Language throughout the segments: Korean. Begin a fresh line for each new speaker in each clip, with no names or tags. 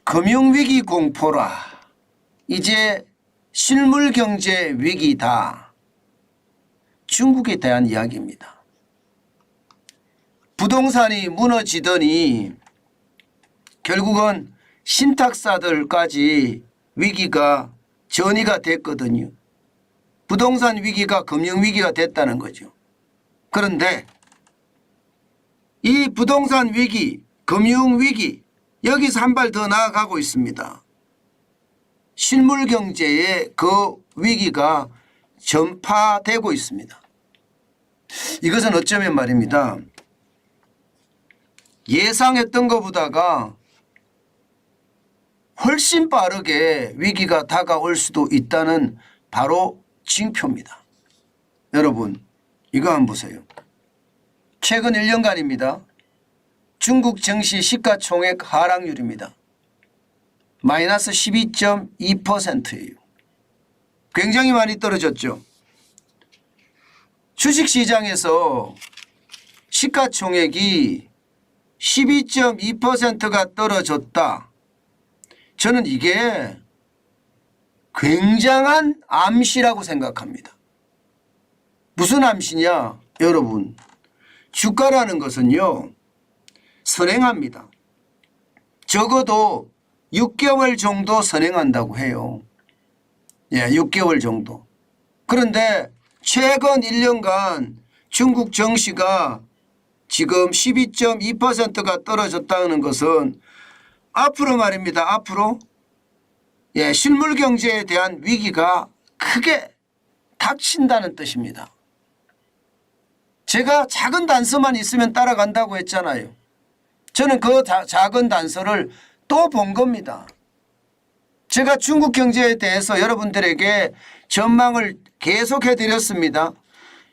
금융위기 공포라. 이제 실물경제 위기다. 중국에 대한 이야기입니다. 부동산이 무너지더니 결국은 신탁사들까지 위기가 전이가 됐거든요. 부동산 위기가 금융위기가 됐다는 거죠. 그런데 이 부동산 위기, 금융위기 여기서 한 발 더 나아가고 있습니다. 실물경제의 그 위기가 전파되고 있습니다. 이것은 어쩌면 말입니다. 예상했던 것보다가 훨씬 빠르게 위기가 다가올 수도 있다는 바로 징표입니다. 여러분 이거 한번 보세요. 최근 1년간입니다. 중국 증시 시가총액 하락률입니다. 마이너스 12.2%예요. 굉장히 많이 떨어졌죠. 주식시장에서 시가총액이 12.2%가 떨어졌다. 저는 이게 굉장한 암시라고 생각합니다. 무슨 암시냐? 여러분 주가라는 것은요 선행합니다. 적어도 6개월 정도 선행한다고 해요. 6개월 정도. 그런데 최근 1년간 중국 증시가 지금 12.2%가 떨어졌다는 것은 앞으로 말입니다. 앞으로 실물경제에 대한 위기가 크게 닥친다는 뜻입니다. 제가 작은 단서만 있으면 따라간다고 했잖아요. 저는 그 작은 단서를 또 본 겁니다. 제가 중국 경제에 대해서 여러분들에게 전망을 계속해 드렸습니다.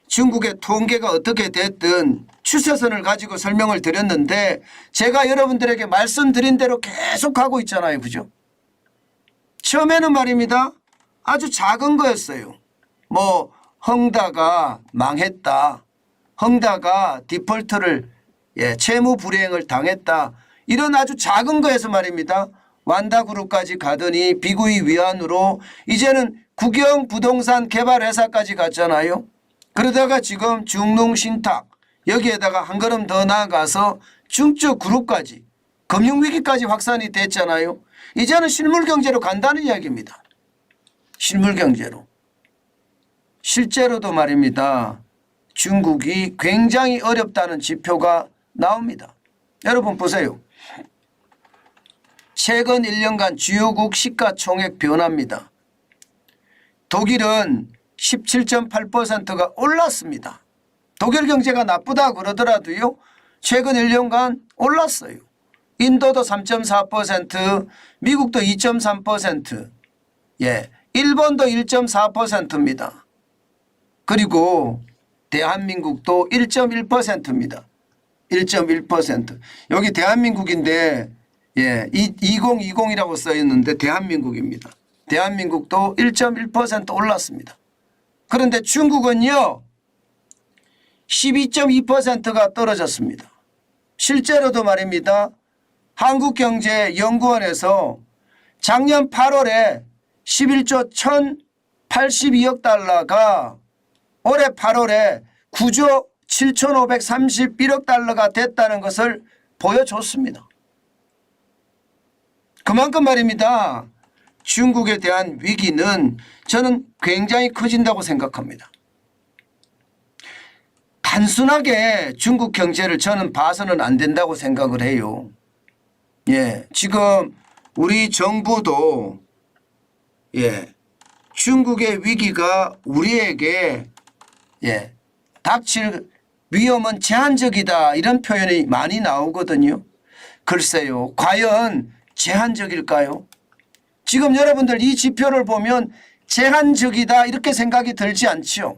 중국의 통계가 어떻게 됐든 추세선을 가지고 설명을 드렸는데 제가 여러분들에게 말씀드린 대로 계속하고 있잖아요. 그죠? 처음에는 말입니다. 아주 작은 거였어요. 뭐 헝다가 망했다. 헝다가 디폴트를 채무 불이행을 당했다. 이런 아주 작은 거에서 말입니다. 완다그룹까지 가더니 비구이 위안으로 이제는 국영 부동산 개발 회사까지 갔잖아요. 그러다가 지금 중농신탁 여기에다가 한 걸음 더 나아가서 중저그룹까지 금융위기까지 확산이 됐잖아요. 이제는 실물경제로 간다는 이야기입니다. 실물경제로. 실제로도 말입니다. 중국이 굉장히 어렵다는 지표가 나옵니다. 여러분 보세요. 최근 1년간 주요국 시가총액 변화입니다. 독일은 17.8%가 올랐습니다. 독일 경제가 나쁘다 그러더라도요. 최근 1년간 올랐어요. 인도도 3.4%, 미국도 2.3%, 일본도 1.4%입니다. 그리고 대한민국도 1.1%입니다. 1.1%. 여기 대한민국인데 2020이라고 써 있는데 대한민국입니다. 대한민국도 1.1% 올랐습니다. 그런데 중국은요 12.2%가 떨어졌습니다. 실제로도 말입니다. 한국경제연구원에서 작년 8월에 11조 1082억 달러가 올해 8월에 9조 7531억 달러가 됐다는 것을 보여줬습니다. 그만큼 말입니다. 중국에 대한 위기는 저는 굉장히 커진다고 생각합니다. 단순하게 중국 경제를 저는 봐서는 안 된다고 생각을 해요. 지금 우리 정부도 중국의 위기가 우리에게 닥칠 위험은 제한적이다 이런 표현이 많이 나오거든요. 글쎄요. 과연 제한적일까요? 지금 여러분들 이 지표를 보면 제한적이다 이렇게 생각이 들지 않죠.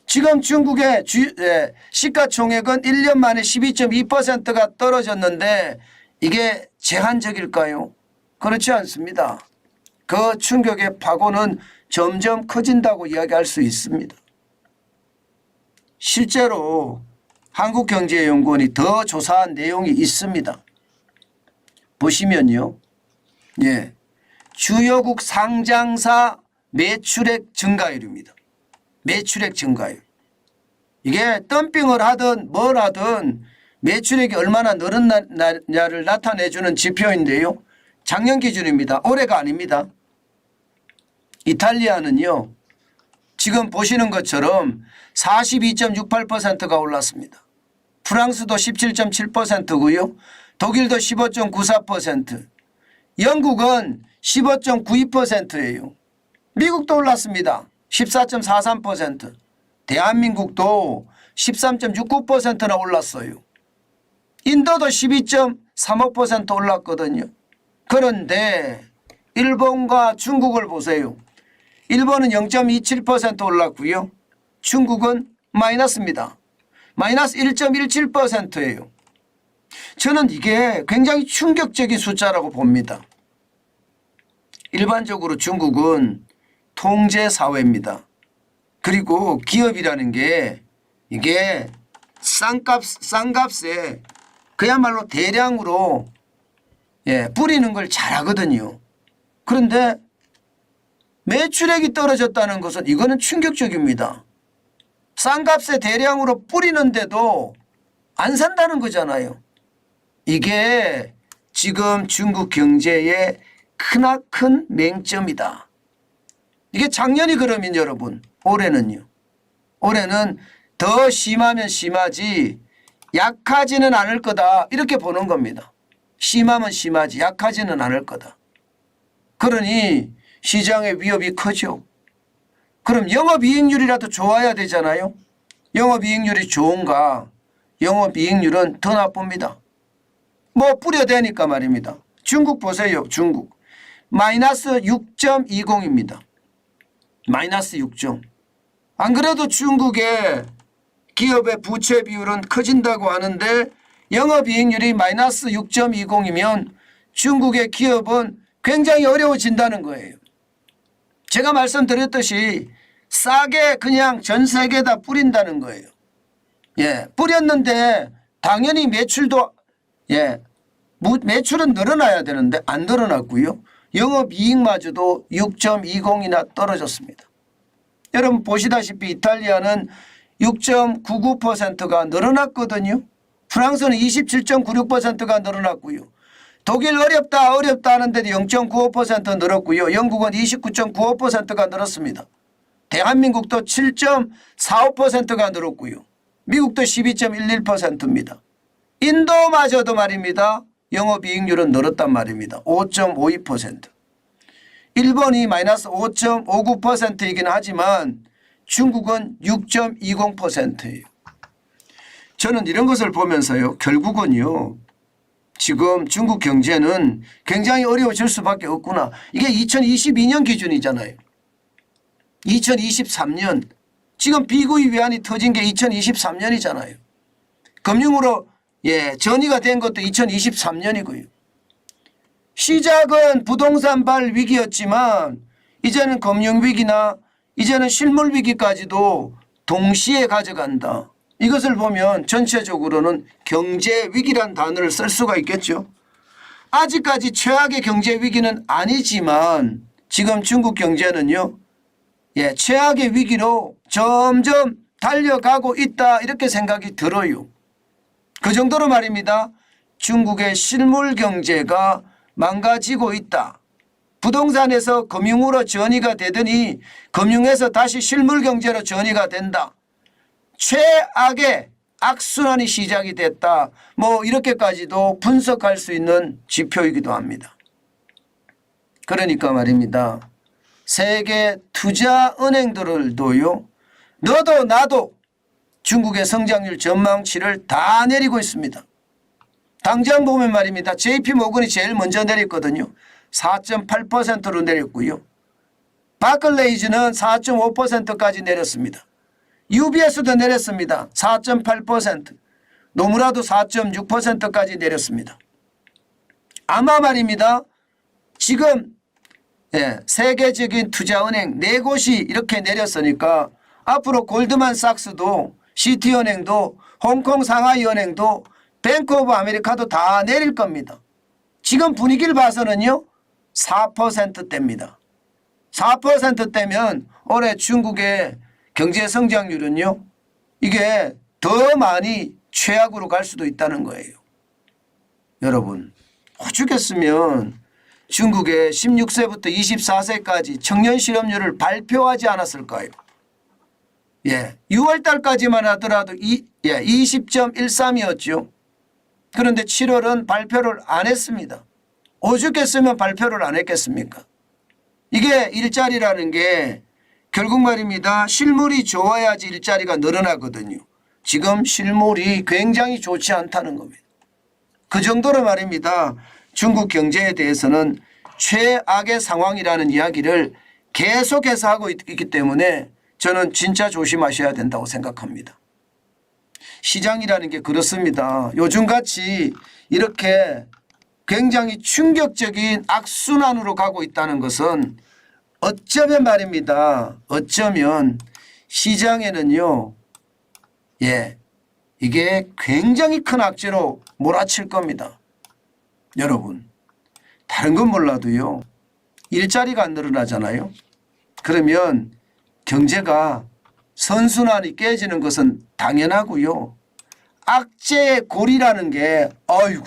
지금 중국의 시가총액은 1년 만에 12.2%가 떨어졌는데 이게 제한적일까요? 그렇지 않습니다. 그 충격의 파고는 점점 커진다고 이야기할 수 있습니다. 실제로 한국경제연구원이 더 조사한 내용이 있습니다. 보시면요. 예. 주요국 상장사 매출액 증가율입니다. 매출액 증가율. 이게 덤핑을 하든 뭘 하든 매출액이 얼마나 늘었냐를 나타내주는 지표인데요. 작년 기준입니다. 올해가 아닙니다. 이탈리아는요. 지금 보시는 것처럼 42.68%가 올랐습니다. 프랑스도 17.7%고요. 독일도 15.94%, 영국은 15.92%예요. 미국도 올랐습니다. 14.43%, 대한민국도 13.69%나 올랐어요. 인도도 12.35% 올랐거든요. 그런데 일본과 중국을 보세요. 일본은 0.27% 올랐고요. 중국은 마이너스입니다. 마이너스 1.17%예요. 저는 이게 굉장히 충격적인 숫자라고 봅니다. 일반적으로 중국은 통제사회입니다. 그리고 기업이라는 게 이게 싼값에 그야말로 대량으로 뿌리는 걸 잘하거든요. 그런데 매출액이 떨어졌다는 것은 이거는 충격적입니다. 싼 값에 대량으로 뿌리는데도 안 산다는 거잖아요. 이게 지금 중국 경제의 크나큰 맹점이다. 이게 작년이 그러면 여러분 올해는요. 올해는 더 심하면 심하지 약하지는 않을 거다 이렇게 보는 겁니다. 심하면 심하지 약하지는 않을 거다. 그러니 시장의 위협이 크죠. 그럼 영업이익률이라도 좋아야 되잖아요. 영업이익률이 좋은가? 영업이익률은 더 나쁩니다. 뭐 뿌려대니까 말입니다. 중국 보세요. 중국 마이너스 6.20입니다. 마이너스 6점. 안 그래도 중국의 기업의 부채 비율은 커진다고 하는데 영업이익률이 마이너스 6.20이면 중국의 기업은 굉장히 어려워진다는 거예요. 제가 말씀드렸듯이 싸게 그냥 전 세계에다 뿌린다는 거예요. 뿌렸는데 당연히 매출도 매출은 늘어나야 되는데 안 늘어났고요. 영업이익마저도 6.20이나 떨어졌습니다. 여러분 보시다시피 이탈리아는 6.99%가 늘어났거든요. 프랑스는 27.96%가 늘어났고요. 독일 어렵다 하는데도 0.95% 늘었고요. 영국은 29.95%가 늘었습니다. 대한민국도 7.45%가 늘었고요. 미국도 12.11%입니다. 인도마저도 말입니다. 영업이익률은 늘었단 말입니다. 5.52%. 일본이 마이너스 5.59%이긴 하지만 중국은 6.20%예요. 저는 이런 것을 보면서요. 결국은요. 지금 중국 경제는 굉장히 어려워질 수밖에 없구나. 이게 2022년 기준이잖아요. 2023년. 지금 비구이 위안이 터진 게 2023년이잖아요. 금융으로 전이가 된 것도 2023년이고요. 시작은 부동산발 위기였지만 이제는 금융위기나 이제는 실물위기까지도 동시에 가져간다. 이것을 보면 전체적으로는 경제위기란 단어를 쓸 수가 있겠죠. 아직까지 최악의 경제위기는 아니지만 지금 중국 경제는요. 최악의 위기로 점점 달려가고 있다 이렇게 생각이 들어요. 그 정도로 말입니다. 중국의 실물 경제가 망가지고 있다. 부동산에서 금융으로 전이가 되더니 금융에서 다시 실물 경제로 전이가 된다. 최악의 악순환이 시작이 됐다. 뭐 이렇게까지도 분석할 수 있는 지표이기도 합니다. 그러니까 말입니다. 세계 투자은행들도요. 너도 나도 중국의 성장률 전망치를 다 내리고 있습니다. 당장 보면 말입니다. JP모건이 제일 먼저 내렸거든요. 4.8%로 내렸고요. 바클레이즈는 4.5%까지 내렸습니다. UBS도 내렸습니다. 4.8%. 노무라도 4.6%까지 내렸습니다. 아마 말입니다. 지금 세계적인 투자은행 4곳이 이렇게 내렸으니까 앞으로 골드만삭스도 시티은행도 홍콩 상하이은행도 뱅크 오브 아메리카도 다 내릴 겁니다. 지금 분위기를 봐서는요 4%대입니다. 4%대면 올해 중국의 경제 성장률은요 이게 더 많이 최악으로 갈 수도 있다는 거예요. 여러분 오죽했으면 중국의 16세부터 24세까지 청년 실업률을 발표하지 않았을까요? 예, 6월 달까지만 하더라도 20.13이었죠. 그런데 7월은 발표를 안 했습니다. 오죽했으면 발표를 안 했겠습니까? 이게 일자리라는 게 결국 말입니다. 실물이 좋아야지 일자리가 늘어나거든요. 지금 실물이 굉장히 좋지 않다는 겁니다. 그 정도로 말입니다. 중국 경제에 대해서는 최악의 상황이라는 이야기를 계속해서 하고 있기 때문에 저는 진짜 조심하셔야 된다고 생각합니다. 시장이라는 게 그렇습니다. 요즘같이 이렇게 굉장히 충격적인 악순환으로 가고 있다는 것은 어쩌면 말입니다. 어쩌면 시장에는요. 이게 굉장히 큰 악재로 몰아칠 겁니다. 여러분 다른 건 몰라도요. 일자리가 안 늘어나잖아요. 그러면 경제가 선순환이 깨지는 것은 당연하고요. 악재의 골이라는 게 아이고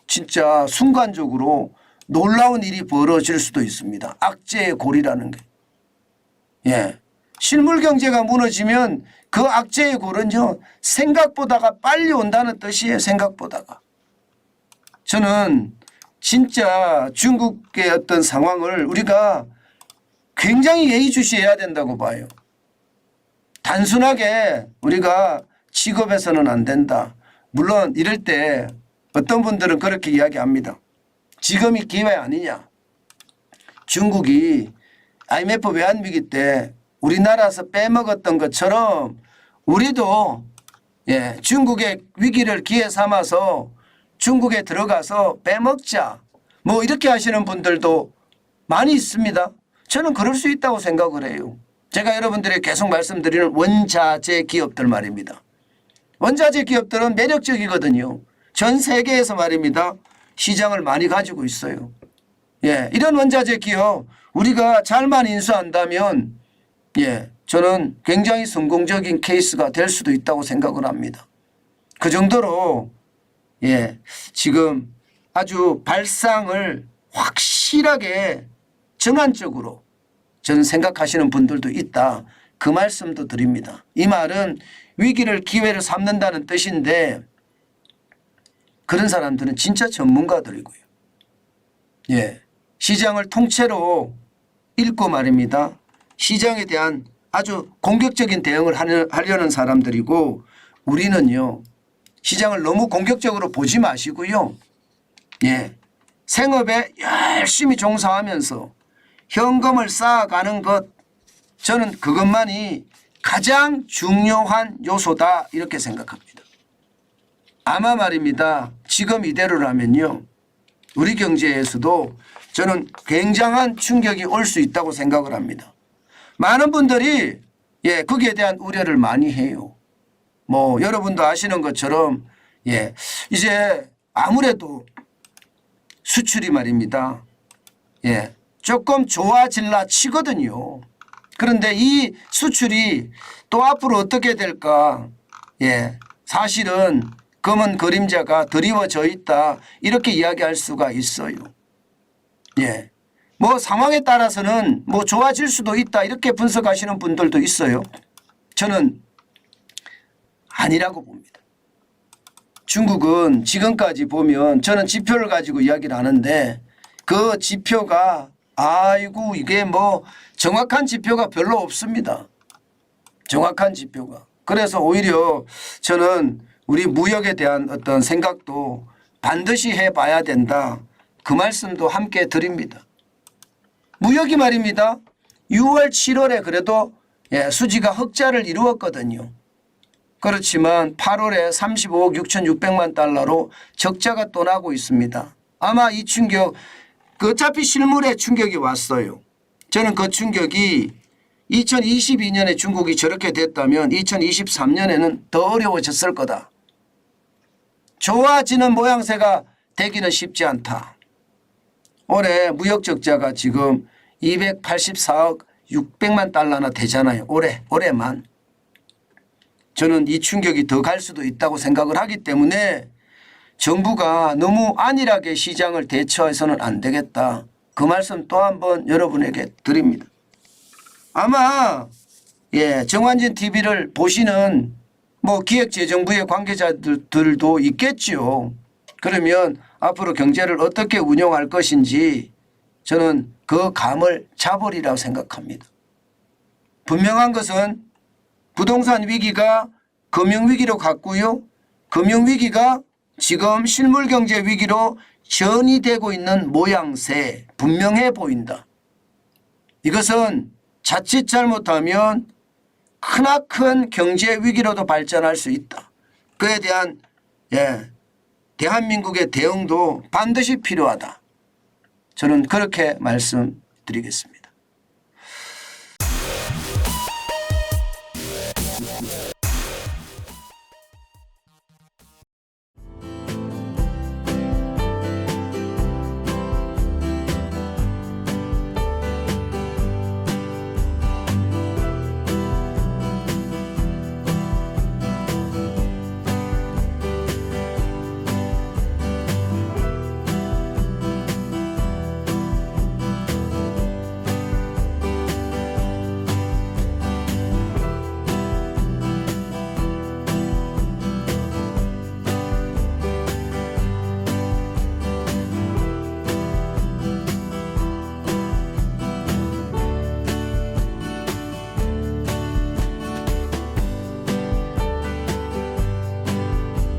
진짜 순간적으로 놀라운 일이 벌어질 수도 있습니다. 악재의 골이라는 게. 예. 실물 경제가 무너지면 그 악재의 골은요. 생각보다가 빨리 온다는 뜻이에요. 생각보다가. 저는 진짜 중국의 어떤 상황을 우리가 굉장히 예의주시해야 된다고 봐요. 단순하게 우리가 취급해서는 안 된다. 물론 이럴 때 어떤 분들은 그렇게 이야기합니다. 지금이 기회 아니냐. 중국이 IMF 외환위기 때 우리나라에서 빼먹었던 것처럼 우리도 중국의 위기를 기회 삼아서 중국에 들어가서 빼먹자. 뭐 이렇게 하시는 분들도 많이 있습니다. 저는 그럴 수 있다고 생각을 해요. 제가 여러분들에게 계속 말씀드리는 원자재 기업들 말입니다. 원자재 기업들은 매력적이거든요. 전 세계에서 말입니다. 시장을 많이 가지고 있어요. 이런 원자재 기업 우리가 잘만 인수한다면 저는 굉장히 성공적인 케이스가 될 수도 있다고 생각을 합니다. 그 정도로 지금 아주 발상을 확실하게 정안적으로 저는 생각하시는 분들도 있다. 그 말씀도 드립니다. 이 말은 위기를 기회를 삼는다는 뜻인데 그런 사람들은 진짜 전문가들이고요. 시장을 통째로 읽고 말입니다. 시장에 대한 아주 공격적인 대응을 하려는 사람들이고 우리는요. 시장을 너무 공격적으로 보지 마시고요. 생업에 열심히 종사하면서 현금을 쌓아가는 것 저는 그것만이 가장 중요한 요소다 이렇게 생각합니다. 아마 말입니다. 지금 이대로라면요. 우리 경제에서도 저는 굉장한 충격이 올 수 있다고 생각을 합니다. 많은 분들이 거기에 대한 우려를 많이 해요. 뭐 여러분도 아시는 것처럼 이제 아무래도 수출이 말입니다. 조금 좋아질라 치거든요. 그런데 이 수출이 또 앞으로 어떻게 될까? 사실은 검은 그림자가 드리워져 있다 이렇게 이야기할 수가 있어요. 뭐 상황에 따라서는 뭐 좋아질 수도 있다 이렇게 분석하시는 분들도 있어요. 저는 아니라고 봅니다. 중국은 지금까지 보면 저는 지표를 가지고 이야기를 하는데 그 지표가 아이고 이게 뭐 정확한 지표가 별로 없습니다. 정확한 지표가. 그래서 오히려 저는 우리 무역에 대한 어떤 생각도 반드시 해봐야 된다. 그 말씀도 함께 드립니다. 무역이 말입니다. 6월 7월에 그래도 수지가 흑자를 이루었거든요. 그렇지만 8월에 35억 6,600만 달러로 적자가 또 나고 있습니다. 아마 이 충격 어차피 실물에 충격이 왔어요. 저는 그 충격이 2022년에 중국이 저렇게 됐다면 2023년에는 더 어려워졌을 거다. 좋아지는 모양새가 되기는 쉽지 않다. 올해 무역 적자가 지금 284억 600만 달러나 되잖아요. 올해만. 저는 이 충격이 더 갈 수도 있다고 생각을 하기 때문에 정부가 너무 안일하게 시장을 대처해서는 안 되겠다. 그 말씀 또 한 번 여러분에게 드립니다. 아마 정환진 TV를 보시는 뭐 기획재정부의 관계자들도 있겠죠. 그러면 앞으로 경제를 어떻게 운용할 것인지 저는 그 감을 잡으리라고 생각합니다. 분명한 것은 부동산 위기가 금융위기로 갔고요. 금융위기가 지금 실물경제 위기로 전이되고 있는 모양새 분명해 보인다. 이것은 자칫 잘못하면 크나큰 경제 위기로도 발전할 수 있다. 그에 대한 대한민국의 대응도 반드시 필요하다. 저는 그렇게 말씀드리겠습니다.